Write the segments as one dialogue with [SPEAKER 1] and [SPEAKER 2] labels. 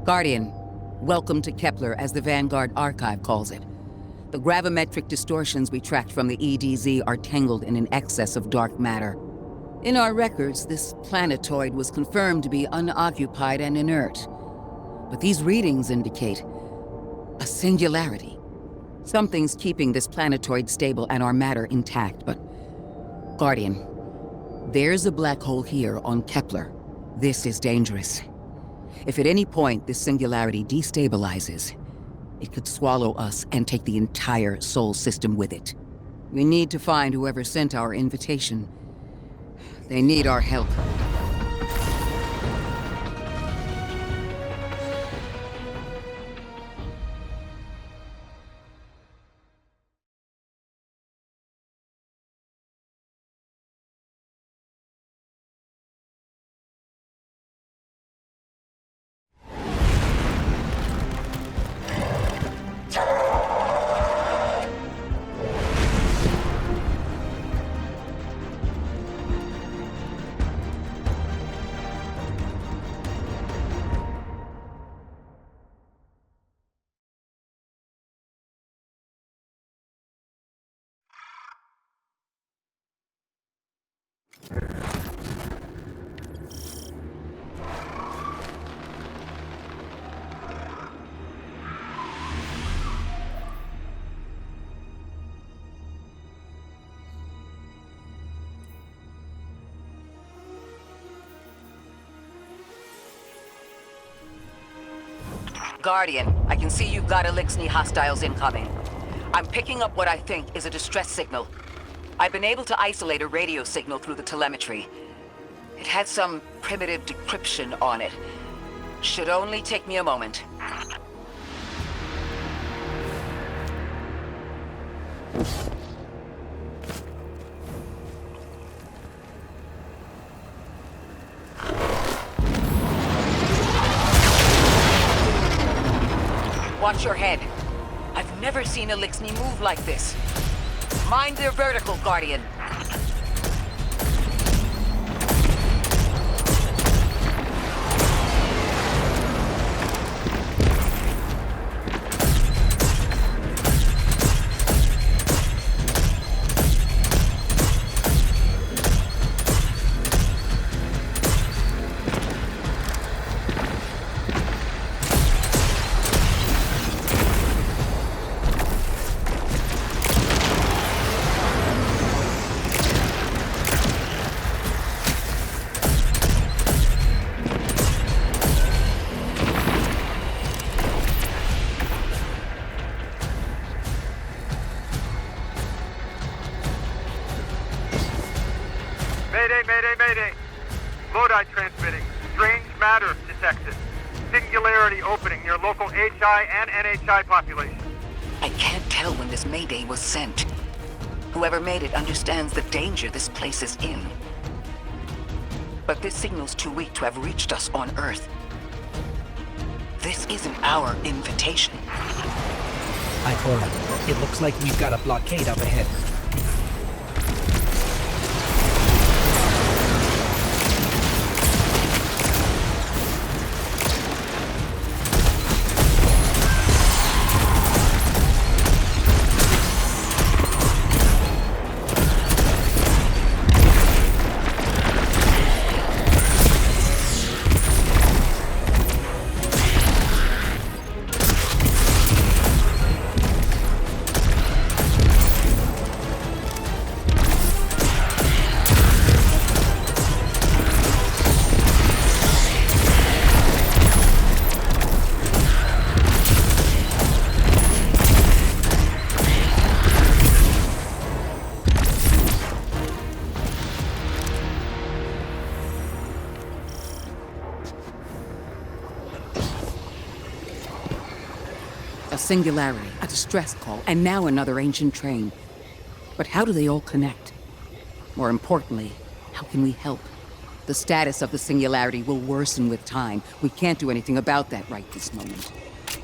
[SPEAKER 1] Guardian, welcome to Kepler, as the Vanguard Archive calls it. The gravimetric distortions we tracked from the EDZ are tangled in an excess of dark matter. In our records, this planetoid was confirmed to be unoccupied and inert. But these readings indicate a singularity. Something's keeping this planetoid stable and our matter intact, but... Guardian, there's a black hole here on Kepler. This is dangerous. If at any point this singularity destabilizes, it could swallow us and take the entire Sol system with it. We need to find whoever sent our invitation. They need our help. Guardian, I can see you've got Eliksni hostiles incoming. I'm picking up what I think is a distress signal. I've been able to isolate a radio signal through the telemetry. It had some primitive decryption on it. Should only take me a moment. Watch your head. I've never seen Eliksni move like this. Mind their vertical, Guardian.
[SPEAKER 2] Mayday! Lodi transmitting. Strange matter detected. Singularity opening near local HI and NHI population.
[SPEAKER 1] I can't tell when this Mayday was sent. Whoever made it understands the danger this place is in. But this signal's too weak to have reached us on Earth. This isn't our invitation.
[SPEAKER 3] Ikora, it looks like we've got a blockade up ahead.
[SPEAKER 1] A singularity, a distress call, and now another ancient train. But how do they all connect? More importantly, how can we help? The status of the singularity will worsen with time. We can't do anything about that right this moment.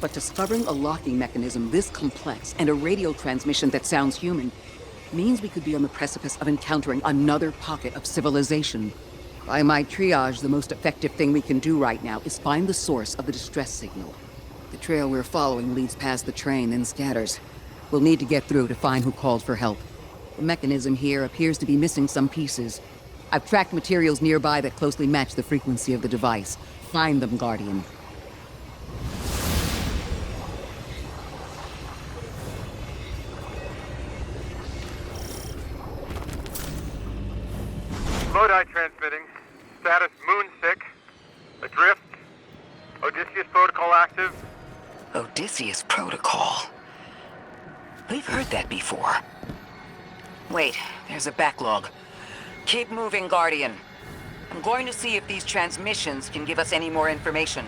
[SPEAKER 1] But discovering a locking mechanism this complex and a radio transmission that sounds human means we could be on the precipice of encountering another pocket of civilization. By my triage, the most effective thing we can do right now is find the source of the distress signal. The trail we're following leads past the train, then scatters. We'll need to get through to find who called for help. The mechanism here appears to be missing some pieces. I've tracked materials nearby that closely match the frequency of the device. Find them, Guardian.
[SPEAKER 2] Lodi transmitting. Status moonsick. Adrift. Odysseus protocol active.
[SPEAKER 1] Odysseus Protocol. We've heard that before. Wait, there's a backlog. Keep moving, Guardian. I'm going to see if these transmissions can give us any more information.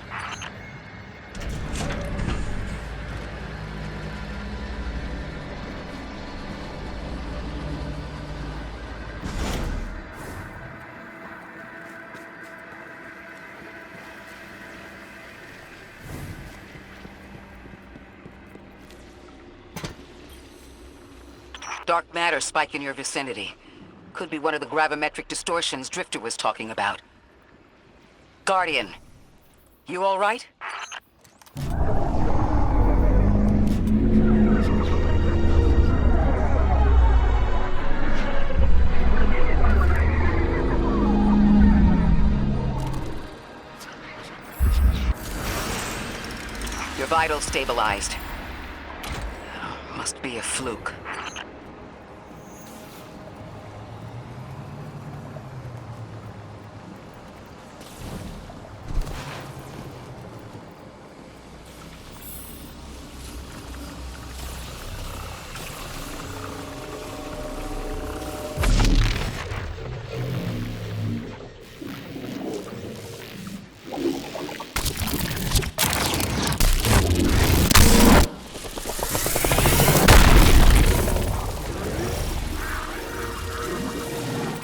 [SPEAKER 1] Dark matter spike in your vicinity. Could be one of the gravimetric distortions Drifter was talking about. Guardian, you all right? Your vitals stabilized. Must be a fluke.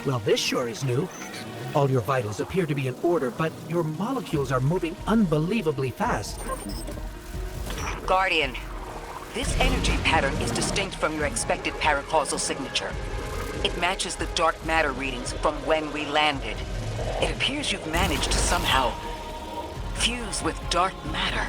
[SPEAKER 3] Well, this sure is new. All your vitals appear to be in order, but your molecules are moving unbelievably fast.
[SPEAKER 1] Guardian, this energy pattern is distinct from your expected paracausal signature. It matches the dark matter readings from when we landed. It appears you've managed to somehow fuse with dark matter.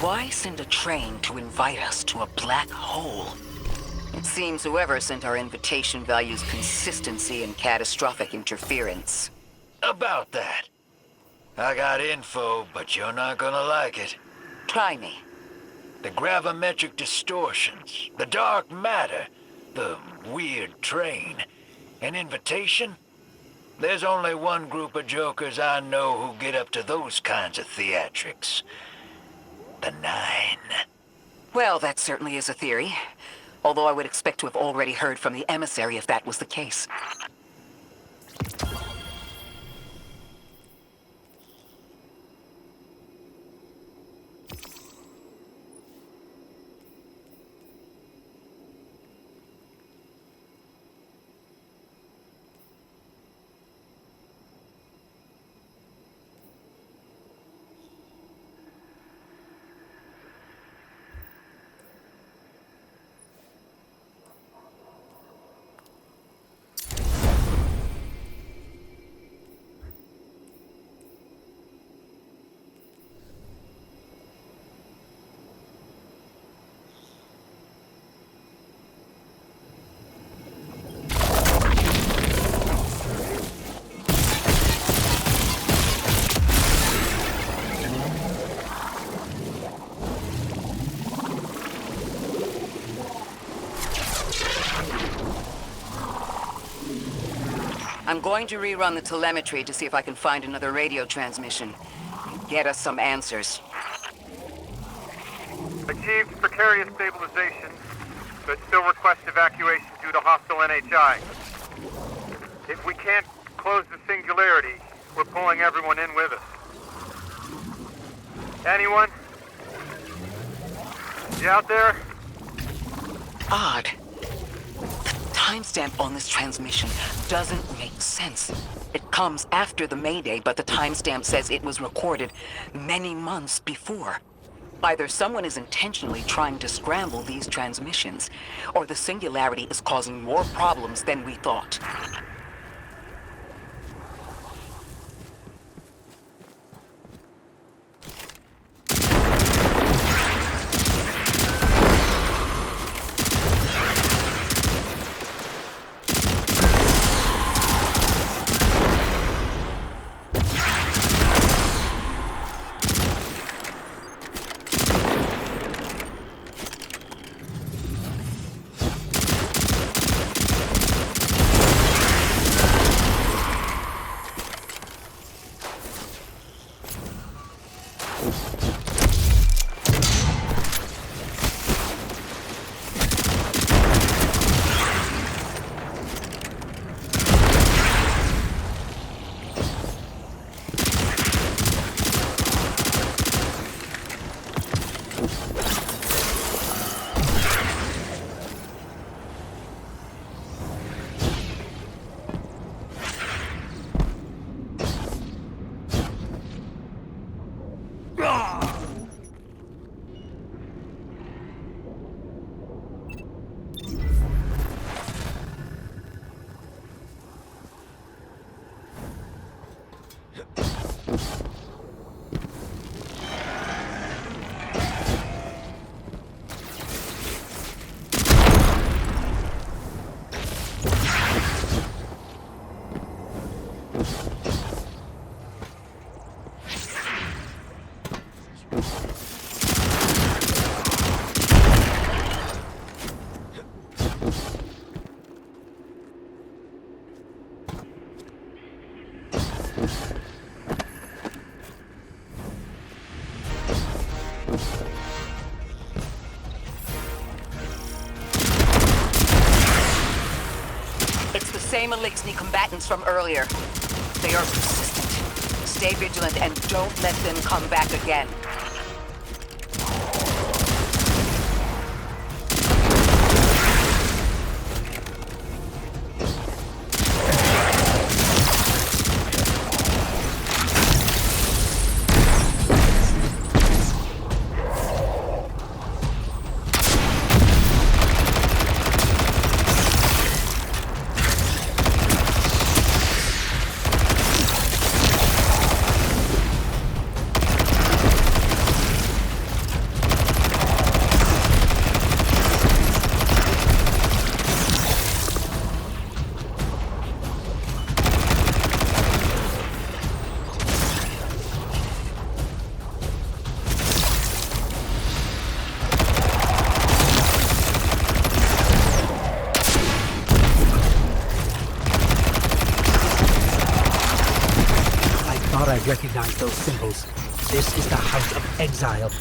[SPEAKER 1] Why send a train to invite us to a black hole? It seems whoever sent our invitation values consistency and catastrophic interference.
[SPEAKER 4] About that. I got info, but you're not gonna like it.
[SPEAKER 1] Try me.
[SPEAKER 4] The gravimetric distortions, the dark matter, the weird train. An invitation? There's only one group of jokers I know who get up to those kinds of theatrics. The Nine.
[SPEAKER 1] Well, that certainly is a theory. Although I would expect to have already heard from the emissary if that was the case. I'm going to rerun the telemetry to see if I can find another radio transmission. Get us some answers.
[SPEAKER 2] Achieved precarious stabilization, but still request evacuation due to hostile NHI. If we can't close the singularity, we're pulling everyone in with us. Anyone? You out there?
[SPEAKER 1] Odd. The timestamp on this transmission doesn't make sense. It comes after the Mayday, but the timestamp says it was recorded many months before. Either someone is intentionally trying to scramble these transmissions, or the singularity is causing more problems than we thought. Same Elixni combatants from earlier. They are persistent. Stay vigilant and don't let them come back again.
[SPEAKER 3] those symbols. This is the House of Exile.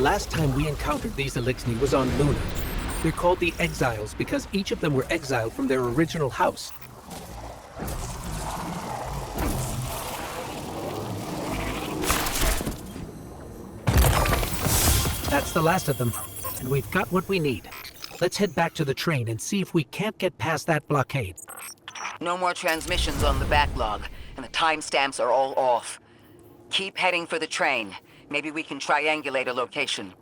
[SPEAKER 3] last time we encountered these Elixni was on Luna. They're called the Exiles because each of them were exiled from their original house. That's the last of them, and we've got what we need. Let's head back to the train and see if we can't get past that blockade.
[SPEAKER 1] No more transmissions on the backlog, and the timestamps are all off. Keep heading for the train. Maybe we can triangulate a location.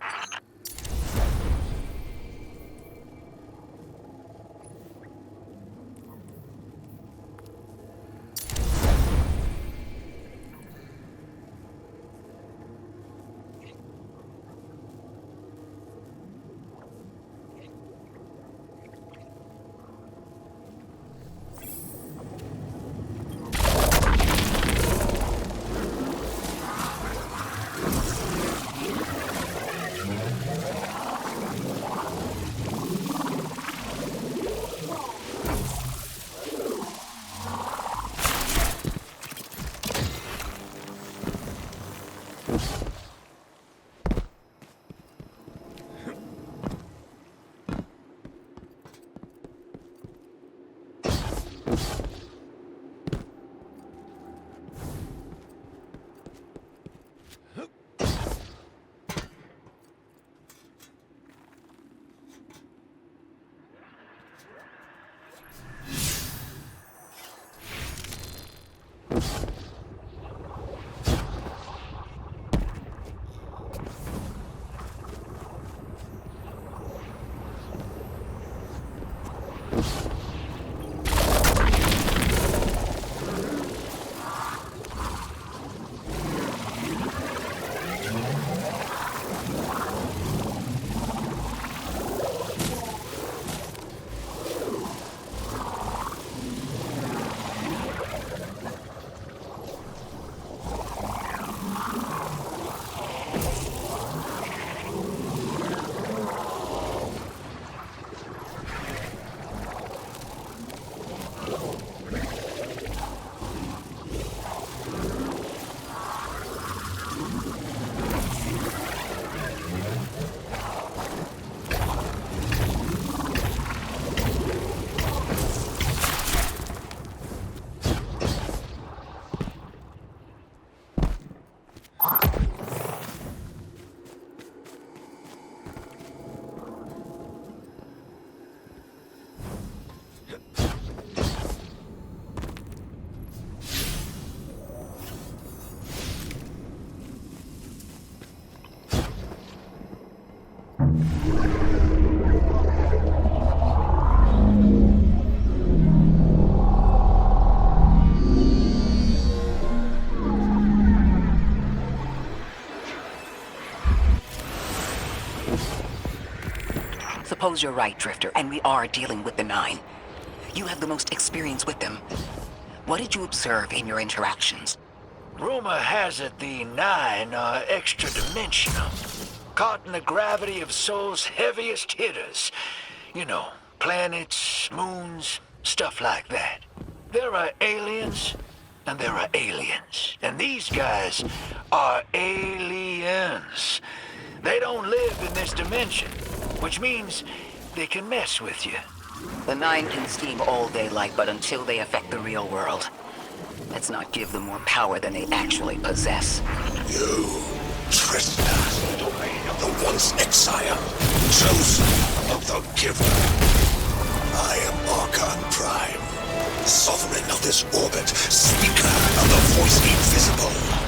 [SPEAKER 1] Suppose you're right, Drifter, and we are dealing with the Nine. You have the most experience with them. What did you observe in your interactions?
[SPEAKER 4] Rumor has it the Nine are extra-dimensional, caught in the gravity of Sol's heaviest hitters. You know, planets, moons, stuff like that. There are aliens, and there are aliens. And these guys are aliens. They don't live in this dimension, which means they can mess with you.
[SPEAKER 1] The Nine can scheme all they like, but until they affect the real world, let's not give them more power than they actually possess.
[SPEAKER 5] You trespass the domain of the once exile, chosen of the Giver. I am Archon Prime, sovereign of this orbit, speaker of the voice invisible.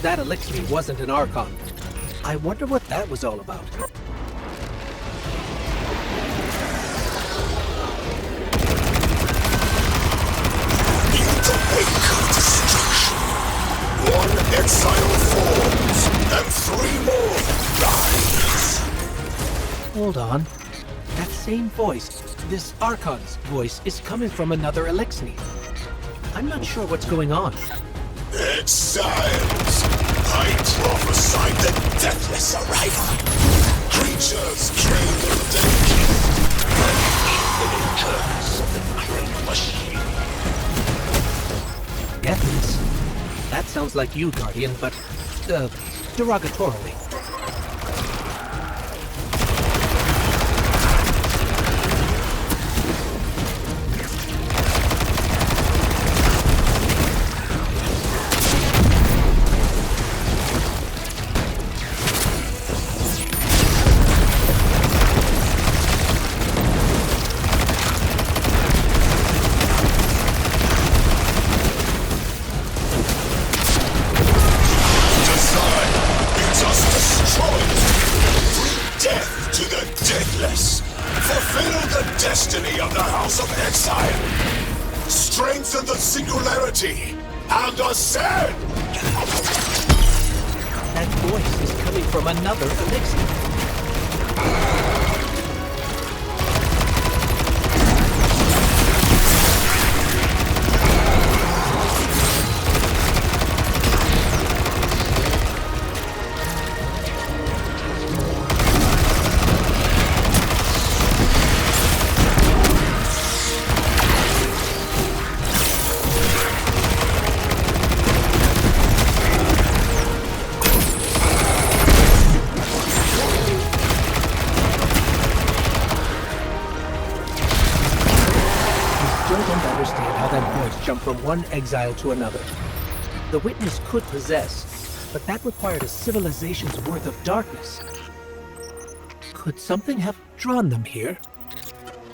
[SPEAKER 3] that elixir wasn't an Archon. I wonder what that was all about.
[SPEAKER 5] In the wake of destruction, one exile falls, and three more rise.
[SPEAKER 3] Hold on. That same voice, this Archon's voice, is coming from another elixir. I'm not sure what's going on.
[SPEAKER 5] Exiles! I prophesied the deathless arrival. Creatures trained in the dead. An infinite curse of the great machine.
[SPEAKER 3] Deathless? That sounds like you, Guardian, but, derogatorily.
[SPEAKER 5] Strengthen the singularity and ascend!
[SPEAKER 3] That voice is coming from another elixir. Jump from one exile to another. The Witness could possess, but that required a civilization's worth of darkness. Could something have drawn them here?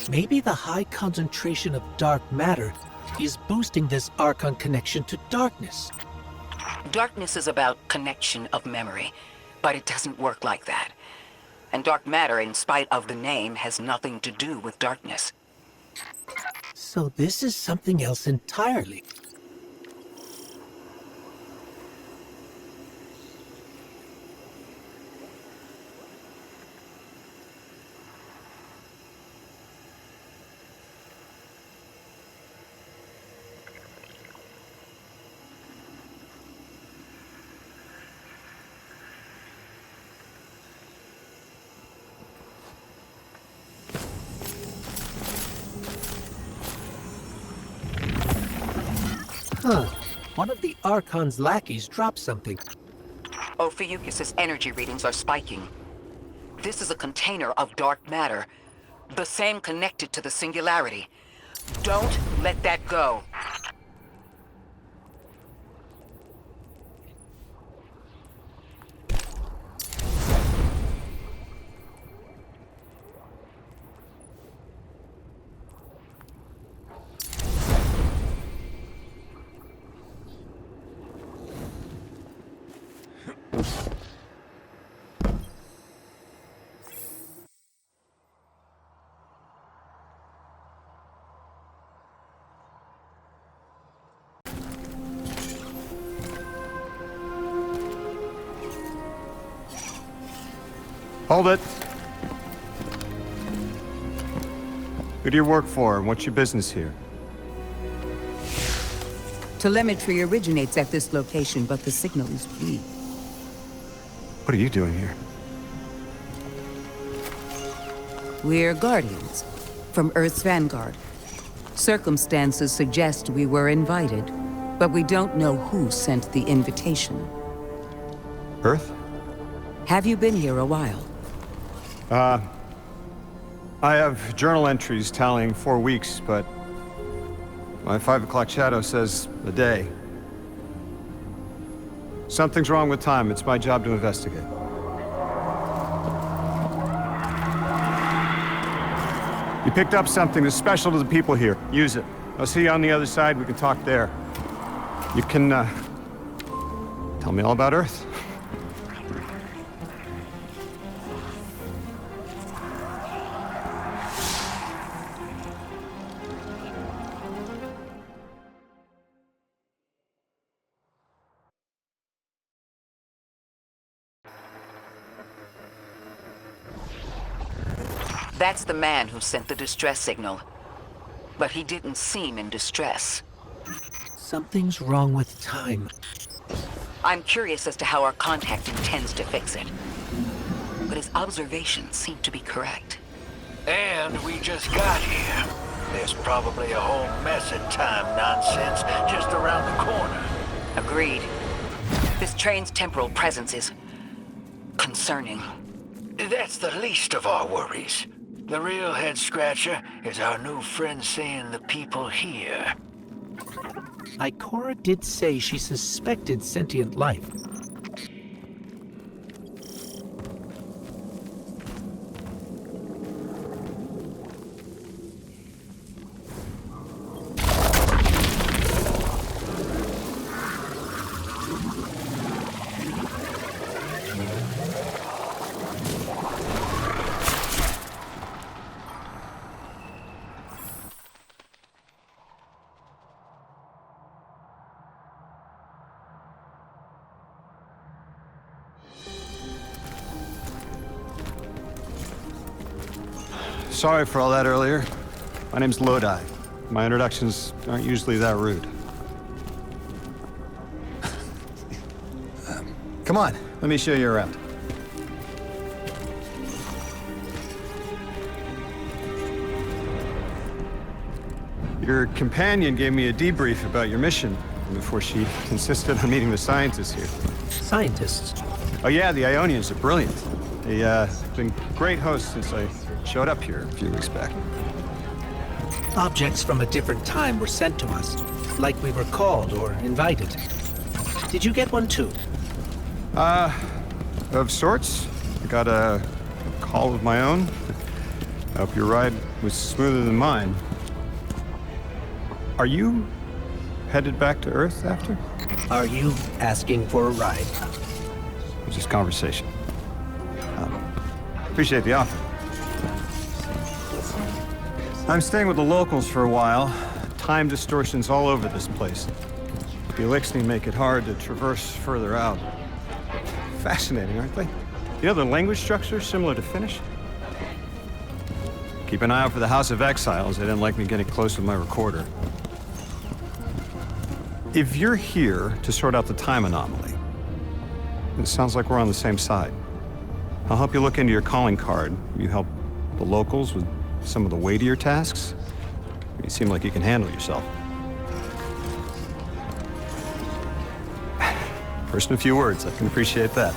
[SPEAKER 3] Maybe the high concentration of dark matter is boosting this Archon connection to darkness.
[SPEAKER 1] Darkness is about connection of memory, but it doesn't work like that. And dark matter, in spite of the name, has nothing to do with darkness.
[SPEAKER 3] So this is something else entirely. Huh. One of the Archon's lackeys dropped something.
[SPEAKER 1] Ophiuchus's energy readings are spiking. This is a container of dark matter, the same connected to the singularity. Don't let that go.
[SPEAKER 2] Hold it. Who do you work for, and what's your business here?
[SPEAKER 1] Telemetry originates at this location, but the signal is weak.
[SPEAKER 2] What are you doing here?
[SPEAKER 1] We're Guardians, from Earth's Vanguard. Circumstances suggest we were invited, but we don't know who sent the invitation.
[SPEAKER 2] Earth?
[SPEAKER 1] Have you been here a while?
[SPEAKER 2] I have journal entries tallying 4 weeks, but my 5 o'clock shadow says a day. Something's wrong with time. It's my job to investigate. You picked up something that's special to the people here. Use it. I'll see you on the other side. We can talk there. You can,
[SPEAKER 6] Tell me all about Earth.
[SPEAKER 1] That's the man who sent the distress signal. But he didn't seem in distress.
[SPEAKER 3] Something's wrong with time.
[SPEAKER 1] I'm curious as to how our contact intends to fix it. But his observations seem to be correct.
[SPEAKER 4] And we just got here. There's probably a whole mess of time nonsense just around the corner.
[SPEAKER 1] Agreed. This train's temporal presence is concerning.
[SPEAKER 4] That's the least of our worries. The real head-scratcher is our new friend seeing the people here.
[SPEAKER 3] Ikora did say she suspected sentient life.
[SPEAKER 6] Sorry for all that earlier. My name's Lodi. My introductions aren't usually that rude. Come on, let me show you around. Your companion gave me a debrief about your mission before she insisted on meeting the scientists here.
[SPEAKER 3] Scientists?
[SPEAKER 6] Oh yeah, the Ionians are brilliant. They've been great hosts since I showed up here a few weeks back.
[SPEAKER 3] Objects from a different time were sent to us, like we were called or invited. Did you get one too?
[SPEAKER 6] Of sorts. I got a call of my own. I hope your ride was smoother than mine. Are you headed back to Earth after?
[SPEAKER 3] Are you asking for a ride?
[SPEAKER 6] It was just conversation. Appreciate the offer. I'm staying with the locals for a while. Time distortions all over this place. The Elixni make it hard to traverse further out. Fascinating, aren't they? You know, the language structure is similar to Finnish. Keep an eye out for the House of Exiles. They didn't like me getting close with my recorder. If you're here to sort out the time anomaly, it sounds like we're on the same side. I'll help you look into your calling card. You help the locals with some of the weightier tasks. You seem like you can handle yourself. First in a few words, I can appreciate that.